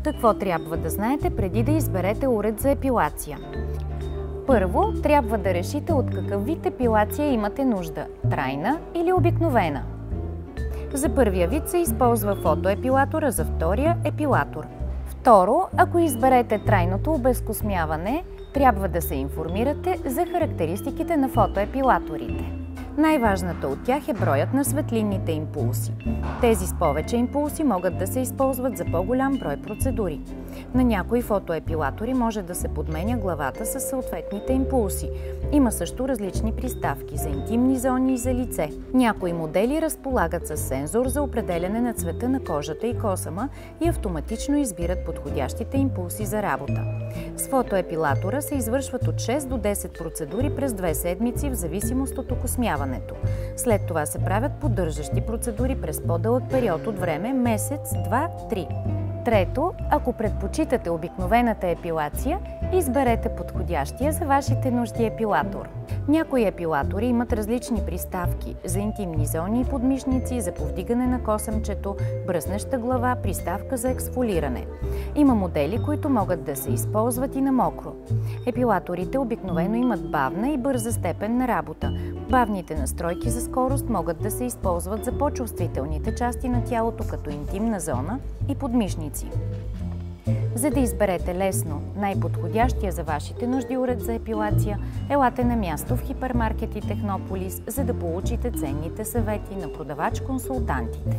Какво трябва да знаете преди да изберете уред за епилация? Първо, трябва да решите от какъв вид епилация имате нужда – трайна или обикновена. За първия вид се използва фотоепилатор, а за втория – епилатор. Второ, ако изберете трайното обезкосмяване, трябва да се информирате за характеристиките на фотоепилаторите. Най-важната от тях е броят на светлинните импулси. Тези с повече импулси могат да се използват за по-голям брой процедури. На някои фотоепилатори може да се подменя главата със съответните импулси. Има също различни приставки за интимни зони и за лице. Някои модели разполагат с сензор за определяне на цвета на кожата и косъма и автоматично избират подходящите импулси за работа. С фотоепилатора се извършват от 6 до 10 процедури през 2 седмици в зависимост от окосмяването. След това се правят поддържащи процедури през по-дълъг период от време – месец, 2, 3. Трето, ако предпочитате обикновената епилация, изберете подходящия за вашите нужди епилатор. Някои епилатори имат различни приставки за интимни зони и подмишници, за повдигане на косъмчето, бръснеща глава, приставка за ексфолиране. Има модели, които могат да се използват и на мокро. Епилаторите обикновено имат бавна и бърза степен на работа. Бавните настройки за скорост могат да се използват за по-чувствителните части на тялото, като интимна зона и подмишници. За да изберете лесно най-подходящия за вашите нужди уред за епилация, елате на място в Хипермаркет и Технополис, за да получите ценните съвети на продавач-консултантите.